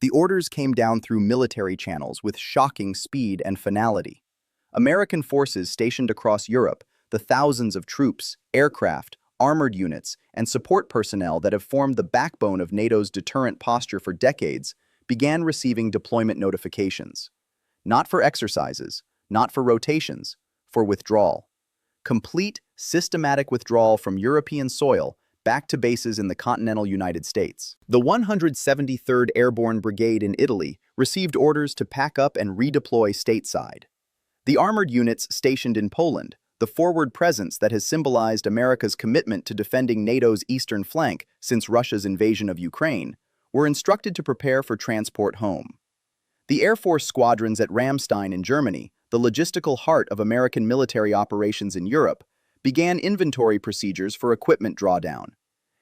The orders came down through military channels with shocking speed and finality. American forces stationed across Europe, the thousands of troops, aircraft, armored units, and support personnel that have formed the backbone of NATO's deterrent posture for decades, began receiving deployment notifications. Not for exercises, not for rotations, for withdrawal. Complete, systematic withdrawal from European soil back to bases in the continental United States. The 173rd Airborne Brigade in Italy received orders to pack up and redeploy stateside. The armored units stationed in Poland, the forward presence that has symbolized America's commitment to defending NATO's eastern flank since Russia's invasion of Ukraine, were instructed to prepare for transport home. The Air Force squadrons at Ramstein in Germany, the logistical heart of American military operations in Europe, began inventory procedures for equipment drawdown.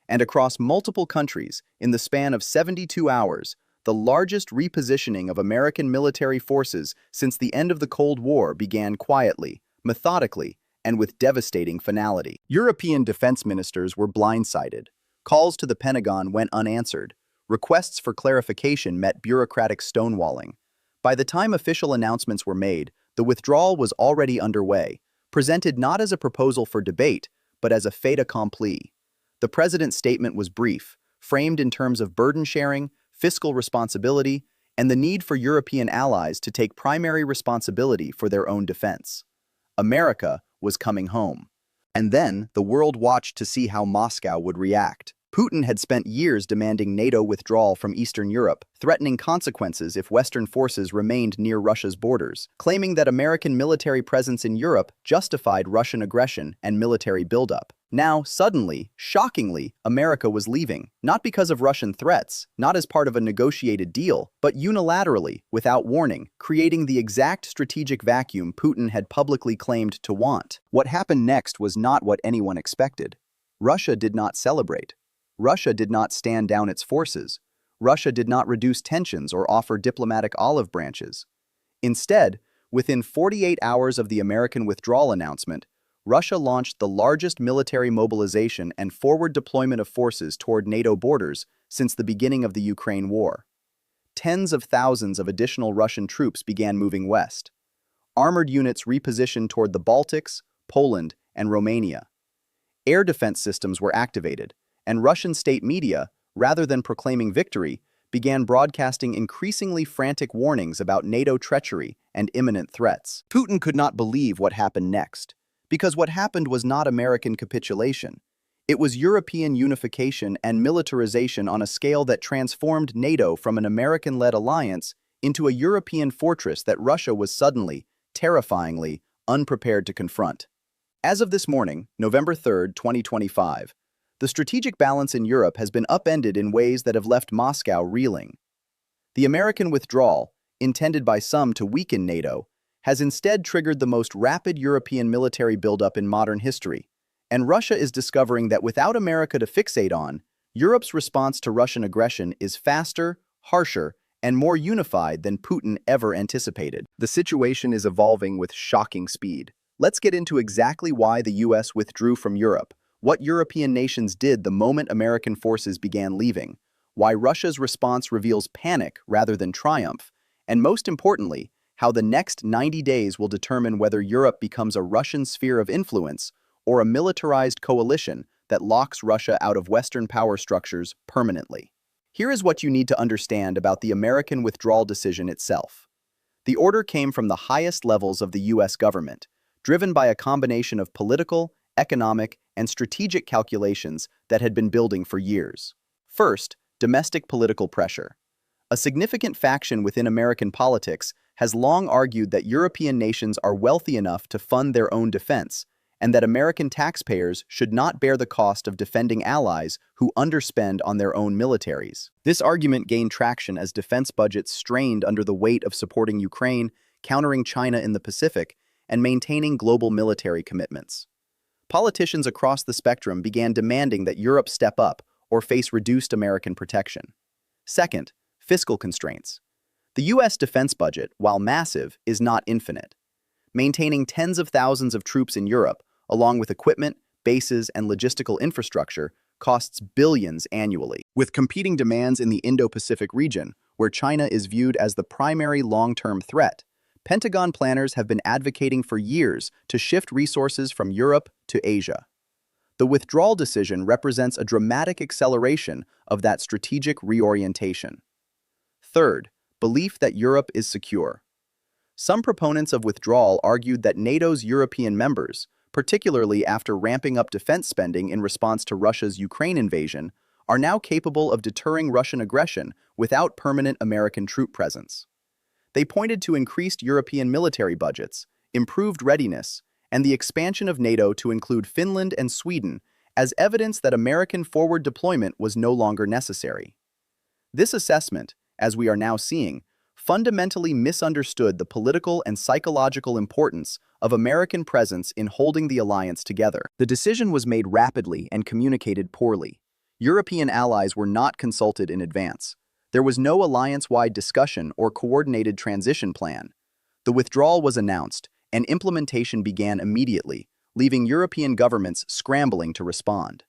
And across multiple countries, in the span of 72 hours, the largest repositioning of American military forces since the end of the Cold War began quietly, methodically, and with devastating finality. European defense ministers were blindsided. Calls to the Pentagon went unanswered. Requests for clarification met bureaucratic stonewalling. By the time official announcements were made, the withdrawal was already underway, presented not as a proposal for debate, but as a fait accompli. The president's statement was brief, framed in terms of burden sharing, fiscal responsibility, and the need for European allies to take primary responsibility for their own defense. America was coming home. And then the world watched to see how Moscow would react. Putin had spent years demanding NATO withdrawal from Eastern Europe, threatening consequences if Western forces remained near Russia's borders, claiming that American military presence in Europe justified Russian aggression and military buildup. Now, suddenly, shockingly, America was leaving, not because of Russian threats, not as part of a negotiated deal, but unilaterally, without warning, creating the exact strategic vacuum Putin had publicly claimed to want. What happened next was not what anyone expected. Russia did not celebrate. Russia did not stand down its forces. Russia did not reduce tensions or offer diplomatic olive branches. Instead, within 48 hours of the American withdrawal announcement, Russia launched the largest military mobilization and forward deployment of forces toward NATO borders since the beginning of the Ukraine war. Tens of thousands of additional Russian troops began moving west. Armored units repositioned toward the Baltics, Poland, and Romania. Air defense systems were activated, and Russian state media, rather than proclaiming victory, began broadcasting increasingly frantic warnings about NATO treachery and imminent threats. Putin could not believe what happened next, because what happened was not American capitulation. It was European unification and militarization on a scale that transformed NATO from an American-led alliance into a European fortress that Russia was suddenly, terrifyingly, unprepared to confront. As of this morning, November 3, 2025, the strategic balance in Europe has been upended in ways that have left Moscow reeling. The American withdrawal, intended by some to weaken NATO, has instead triggered the most rapid European military buildup in modern history, and Russia is discovering that without America to fixate on, Europe's response to Russian aggression is faster, harsher, and more unified than Putin ever anticipated. The situation is evolving with shocking speed. Let's get into exactly why the US withdrew from Europe, what European nations did the moment American forces began leaving, why Russia's response reveals panic rather than triumph, and most importantly, how the next 90 days will determine whether Europe becomes a Russian sphere of influence or a militarized coalition that locks Russia out of Western power structures permanently. Here is what you need to understand about the American withdrawal decision itself. The order came from the highest levels of the US government, driven by a combination of political, economic, and strategic calculations that had been building for years. First, domestic political pressure. A significant faction within American politics has long argued that European nations are wealthy enough to fund their own defense, and that American taxpayers should not bear the cost of defending allies who underspend on their own militaries. This argument gained traction as defense budgets strained under the weight of supporting Ukraine, countering China in the Pacific, and maintaining global military commitments. Politicians across the spectrum began demanding that Europe step up or face reduced American protection. Second, fiscal constraints. The US defense budget, while massive, is not infinite. Maintaining tens of thousands of troops in Europe, along with equipment, bases, and logistical infrastructure, costs billions annually. With competing demands in the Indo-Pacific region, where China is viewed as the primary long-term threat, Pentagon planners have been advocating for years to shift resources from Europe to Asia. The withdrawal decision represents a dramatic acceleration of that strategic reorientation. Third, belief that Europe is secure. Some proponents of withdrawal argued that NATO's European members, particularly after ramping up defense spending in response to Russia's Ukraine invasion, are now capable of deterring Russian aggression without permanent American troop presence. They pointed to increased European military budgets, improved readiness, and the expansion of NATO to include Finland and Sweden as evidence that American forward deployment was no longer necessary. This assessment, as we are now seeing, fundamentally misunderstood the political and psychological importance of American presence in holding the alliance together. The decision was made rapidly and communicated poorly. European allies were not consulted in advance. There was no alliance-wide discussion or coordinated transition plan. The withdrawal was announced, and implementation began immediately, leaving European governments scrambling to respond.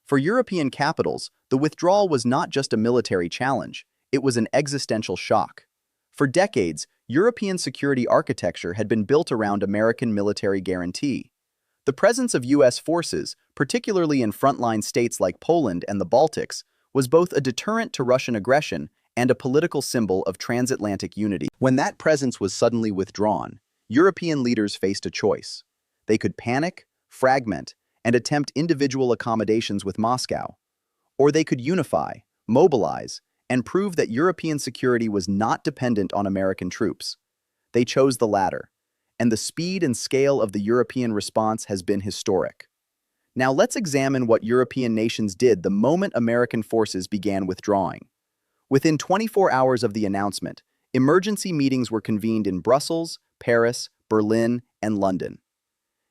For European capitals, the withdrawal was not just a military challenge, it was an existential shock. For decades, European security architecture had been built around American military guarantee. The presence of U.S. forces, particularly in frontline states like Poland and the Baltics, was both a deterrent to Russian aggression and a political symbol of transatlantic unity. When that presence was suddenly withdrawn, European leaders faced a choice. They could panic, fragment, and attempt individual accommodations with Moscow. Or they could unify, mobilize, and prove that European security was not dependent on American troops. They chose the latter, and the speed and scale of the European response has been historic. Now let's examine what European nations did the moment American forces began withdrawing. Within 24 hours of the announcement, emergency meetings were convened in Brussels, Paris, Berlin, and London.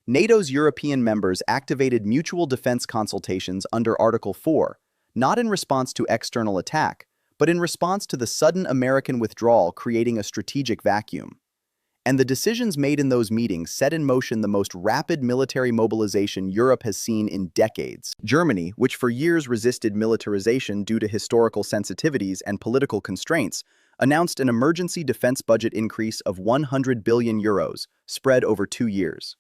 NATO's European members activated mutual defense consultations under Article 4, not in response to external attack, but in response to the sudden American withdrawal creating a strategic vacuum. And the decisions made in those meetings set in motion the most rapid military mobilization Europe has seen in decades. Germany, which for years resisted militarization due to historical sensitivities and political constraints, announced an emergency defense budget increase of 100 billion euros, spread over 2 years.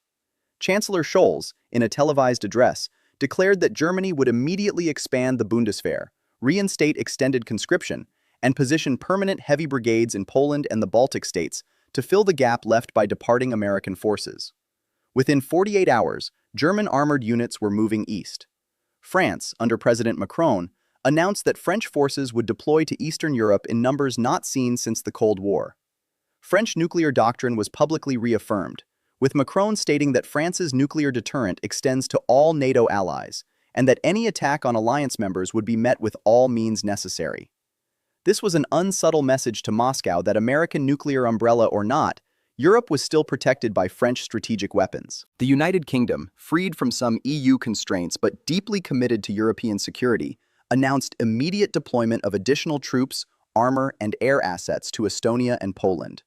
Chancellor Scholz, in a televised address, declared that Germany would immediately expand the Bundeswehr, reinstate extended conscription, and position permanent heavy brigades in Poland and the Baltic states to fill the gap left by departing American forces. Within 48 hours, German armored units were moving east. France, under President Macron, announced that French forces would deploy to Eastern Europe in numbers not seen since the Cold War. French nuclear doctrine was publicly reaffirmed, with Macron stating that France's nuclear deterrent extends to all NATO allies, and that any attack on alliance members would be met with all means necessary. This was an unsubtle message to Moscow that American nuclear umbrella or not, Europe was still protected by French strategic weapons. The United Kingdom, freed from some EU constraints but deeply committed to European security, announced immediate deployment of additional troops, armor, and air assets to Estonia and Poland.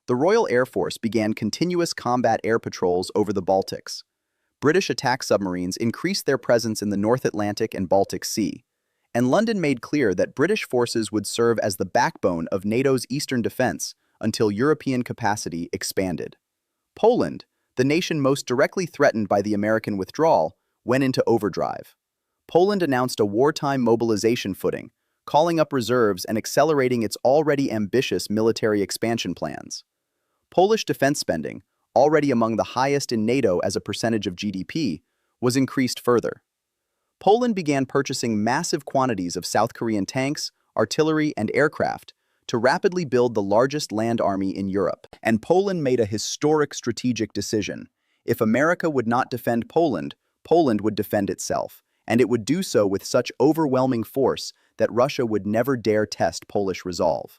The Royal Air Force began continuous combat air patrols over the Baltics. British attack submarines increased their presence in the North Atlantic and Baltic Sea, and London made clear that British forces would serve as the backbone of NATO's eastern defense until European capacity expanded. Poland, the nation most directly threatened by the American withdrawal, went into overdrive. Poland announced a wartime mobilization footing, calling up reserves and accelerating its already ambitious military expansion plans. Polish defense spending, already among the highest in NATO as a percentage of GDP, was increased further. Poland began purchasing massive quantities of South Korean tanks, artillery, and aircraft to rapidly build the largest land army in Europe. And Poland made a historic strategic decision. If America would not defend Poland, Poland would defend itself, and it would do so with such overwhelming force that Russia would never dare test Polish resolve.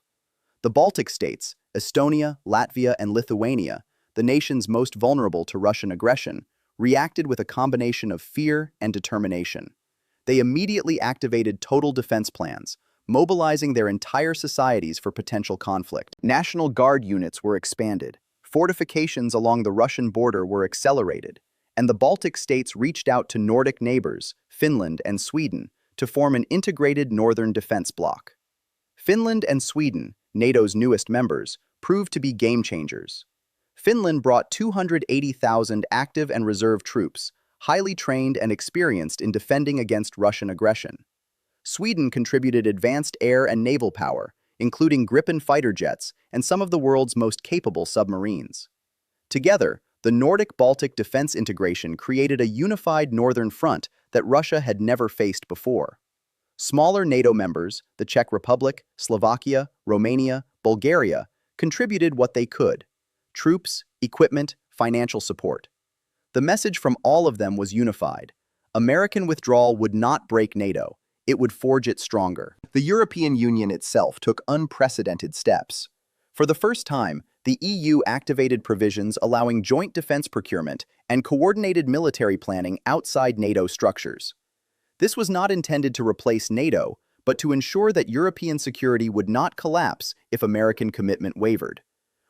The Baltic states, Estonia, Latvia, and Lithuania, the nations most vulnerable to Russian aggression, reacted with a combination of fear and determination. They immediately activated total defense plans, mobilizing their entire societies for potential conflict. National Guard units were expanded, fortifications along the Russian border were accelerated, and the Baltic states reached out to Nordic neighbors, Finland and Sweden, to form an integrated northern defense bloc. Finland and Sweden, NATO's newest members, proved to be game changers. Finland brought 280,000 active and reserve troops, highly trained and experienced in defending against Russian aggression. Sweden contributed advanced air and naval power, including Gripen fighter jets and some of the world's most capable submarines. Together, the Nordic-Baltic defense integration created a unified northern front that Russia had never faced before. Smaller NATO members, the Czech Republic, Slovakia, Romania, Bulgaria, contributed what they could: troops, equipment, financial support. The message from all of them was unified. American withdrawal would not break NATO, it would forge it stronger. The European Union itself took unprecedented steps. For the first time, the EU activated provisions allowing joint defense procurement and coordinated military planning outside NATO structures. This was not intended to replace NATO, but to ensure that European security would not collapse if American commitment wavered.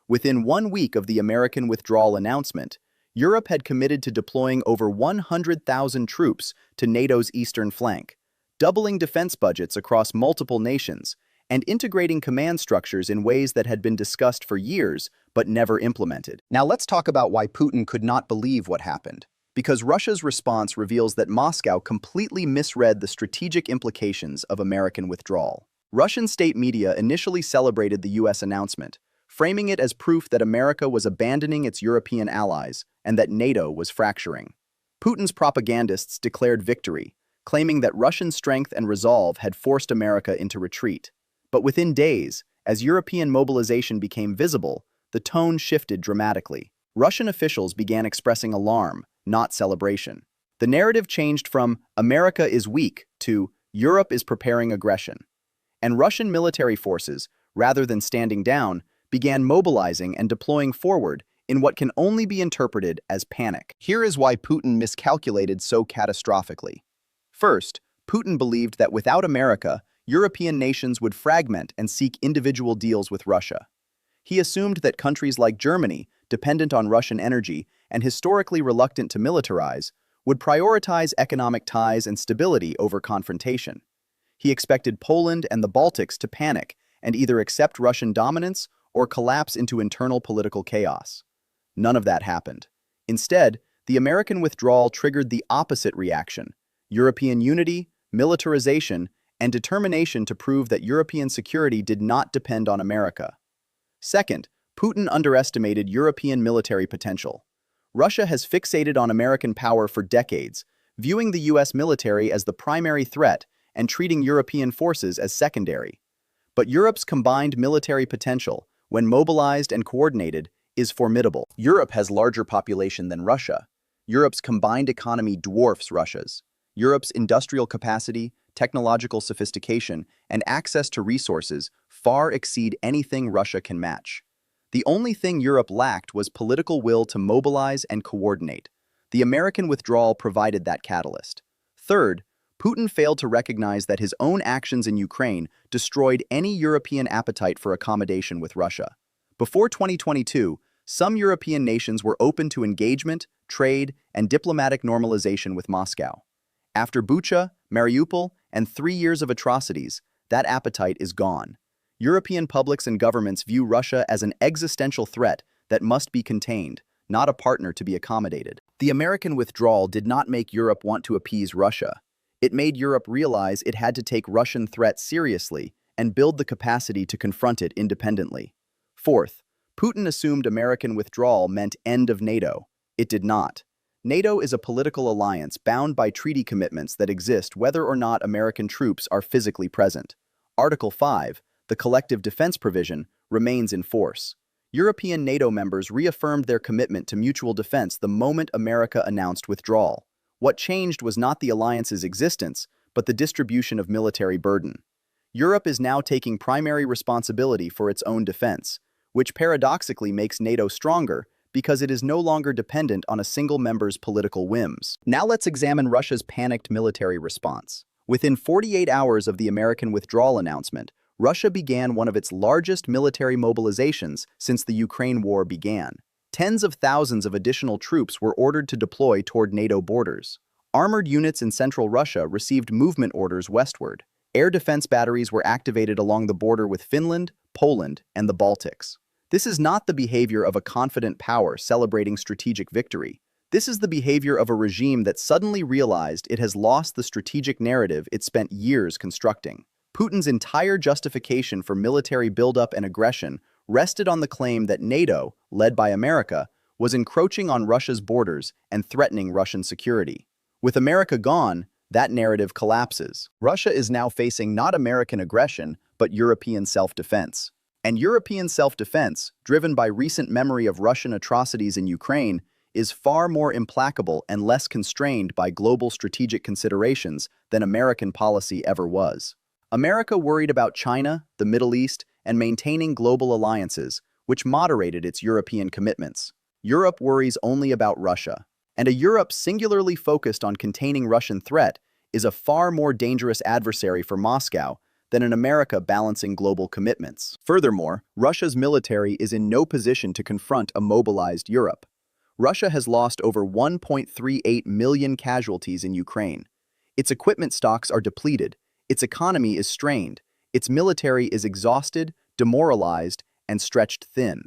Within 1 week of the American withdrawal announcement, Europe had committed to deploying over 100,000 troops to NATO's eastern flank, doubling defense budgets across multiple nations, and integrating command structures in ways that had been discussed for years but never implemented. Now let's talk about why Putin could not believe what happened. Because Russia's response reveals that Moscow completely misread the strategic implications of American withdrawal. Russian state media initially celebrated the US announcement, framing it as proof that America was abandoning its European allies and that NATO was fracturing. Putin's propagandists declared victory, claiming that Russian strength and resolve had forced America into retreat. But within days, as European mobilization became visible, the tone shifted dramatically. Russian officials began expressing alarm, not celebration. The narrative changed from "America is weak" to "Europe is preparing aggression." And Russian military forces, rather than standing down, began mobilizing and deploying forward in what can only be interpreted as panic. Here is why Putin miscalculated so catastrophically. First, Putin believed that without America, European nations would fragment and seek individual deals with Russia. He assumed that countries like Germany, dependent on Russian energy and historically reluctant to militarize, would prioritize economic ties and stability over confrontation. He expected Poland and the Baltics to panic and either accept Russian dominance or collapse into internal political chaos. None of that happened. Instead, the American withdrawal triggered the opposite reaction: European unity, militarization, and determination to prove that European security did not depend on America. Second, Putin underestimated European military potential. Russia has fixated on American power for decades, viewing the US military as the primary threat and treating European forces as secondary. But Europe's combined military potential, when mobilized and coordinated, is formidable. Europe has larger population than Russia. Europe's combined economy dwarfs Russia's. Europe's industrial capacity, technological sophistication, and access to resources far exceed anything Russia can match. The only thing Europe lacked was political will to mobilize and coordinate. The American withdrawal provided that catalyst. Third, Putin failed to recognize that his own actions in Ukraine destroyed any European appetite for accommodation with Russia. Before 2022, some European nations were open to engagement, trade, and diplomatic normalization with Moscow. After Bucha, Mariupol, and 3 years of atrocities, that appetite is gone. European publics and governments view Russia as an existential threat that must be contained, not a partner to be accommodated. The American withdrawal did not make Europe want to appease Russia. It made Europe realize it had to take Russian threats seriously and build the capacity to confront it independently. Fourth, Putin assumed American withdrawal meant end of NATO. It did not. NATO is a political alliance bound by treaty commitments that exist whether or not American troops are physically present. Article 5, the collective defense provision, remains in force. European NATO members reaffirmed their commitment to mutual defense the moment America announced withdrawal. What changed was not the alliance's existence, but the distribution of military burden. Europe is now taking primary responsibility for its own defense, which paradoxically makes NATO stronger because it is no longer dependent on a single member's political whims. Now let's examine Russia's panicked military response. Within 48 hours of the American withdrawal announcement, Russia began one of its largest military mobilizations since the Ukraine war began. Tens of thousands of additional troops were ordered to deploy toward NATO borders. Armored units in central Russia received movement orders westward. Air defense batteries were activated along the border with Finland, Poland, and the Baltics. This is not the behavior of a confident power celebrating strategic victory. This is the behavior of a regime that suddenly realized it has lost the strategic narrative it spent years constructing. Putin's entire justification for military buildup and aggression rested on the claim that NATO, led by America, was encroaching on Russia's borders and threatening Russian security. With America gone, that narrative collapses. Russia is now facing not American aggression, but European self-defense. And European self-defense, driven by recent memory of Russian atrocities in Ukraine, is far more implacable and less constrained by global strategic considerations than American policy ever was. America worried about China, the Middle East, and maintaining global alliances, which moderated its European commitments. Europe worries only about Russia. And a Europe singularly focused on containing Russian threat is a far more dangerous adversary for Moscow than an America balancing global commitments. Furthermore, Russia's military is in no position to confront a mobilized Europe. Russia has lost over 1.38 million casualties in Ukraine. Its equipment stocks are depleted, its economy is strained, its military is exhausted, demoralized, and stretched thin.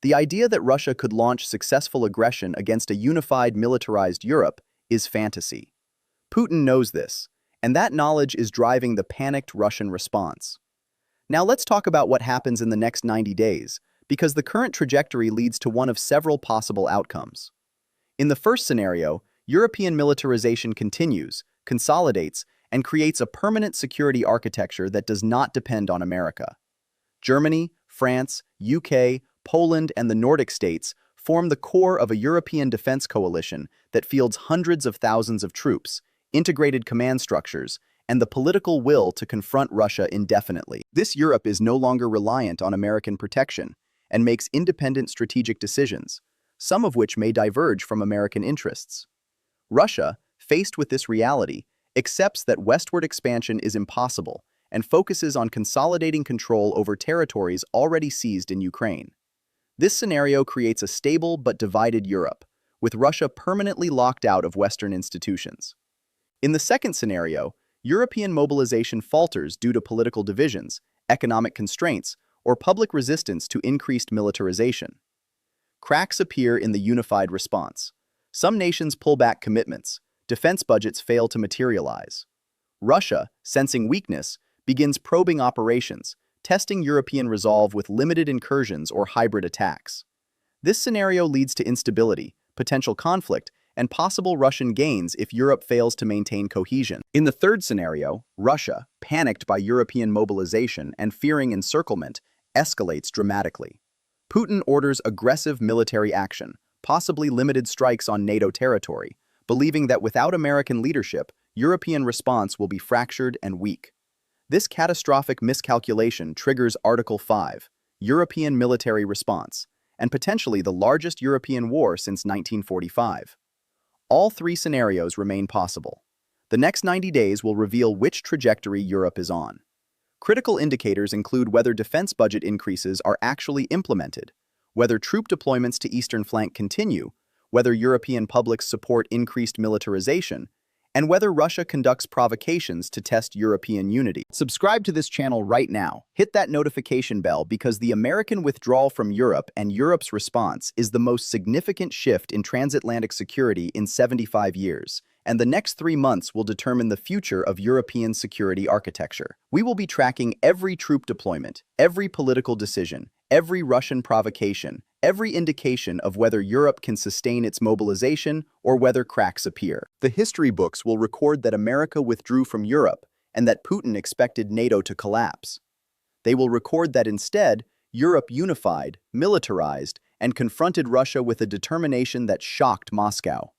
The idea that Russia could launch successful aggression against a unified militarized Europe is fantasy. Putin knows this, and that knowledge is driving the panicked Russian response. Now let's talk about what happens in the next 90 days, because the current trajectory leads to one of several possible outcomes. In the first scenario, European militarization continues, consolidates, and creates a permanent security architecture that does not depend on America. Germany, France, UK, Poland, and the Nordic states form the core of a European defense coalition that fields hundreds of thousands of troops, integrated command structures, and the political will to confront Russia indefinitely. This Europe is no longer reliant on American protection and makes independent strategic decisions, some of which may diverge from American interests. Russia, faced with this reality, accepts that westward expansion is impossible and focuses on consolidating control over territories already seized in Ukraine. This scenario creates a stable but divided Europe, with Russia permanently locked out of Western institutions. In the second scenario, European mobilization falters due to political divisions, economic constraints, or public resistance to increased militarization. Cracks appear in the unified response. Some nations pull back commitments, defense budgets fail to materialize. Russia, sensing weakness, begins probing operations, testing European resolve with limited incursions or hybrid attacks. This scenario leads to instability, potential conflict, and possible Russian gains if Europe fails to maintain cohesion. In the third scenario, Russia, panicked by European mobilization and fearing encirclement, escalates dramatically. Putin orders aggressive military action, possibly limited strikes on NATO territory, believing that without American leadership, European response will be fractured and weak. This catastrophic miscalculation triggers Article 5, European military response, and potentially the largest European war since 1945. All three scenarios remain possible. The next 90 days will reveal which trajectory Europe is on. Critical indicators include whether defense budget increases are actually implemented, whether troop deployments to eastern flank continue, whether European publics support increased militarization, and whether Russia conducts provocations to test European unity. Subscribe to this channel right now. Hit that notification bell because the American withdrawal from Europe and Europe's response is the most significant shift in transatlantic security in 75 years, and the next 3 months will determine the future of European security architecture. We will be tracking every troop deployment, every political decision, every Russian provocation, every indication of whether Europe can sustain its mobilization or whether cracks appear. The history books will record that America withdrew from Europe and that Putin expected NATO to collapse. They will record that instead, Europe unified, militarized, and confronted Russia with a determination that shocked Moscow.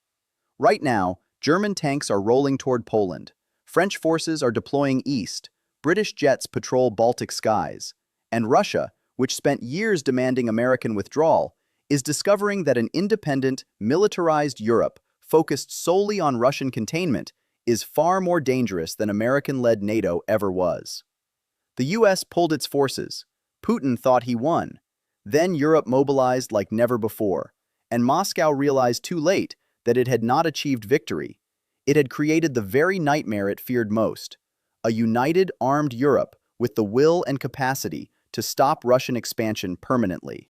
Right now, German tanks are rolling toward Poland. French forces are deploying east. British jets patrol Baltic skies. And Russia, which spent years demanding American withdrawal, is discovering that an independent, militarized Europe focused solely on Russian containment is far more dangerous than American-led NATO ever was. The US pulled its forces. Putin thought he won. Then Europe mobilized like never before, and Moscow realized too late that it had not achieved victory. It had created the very nightmare it feared most: a united, armed Europe with the will and capacity to stop Russian expansion permanently.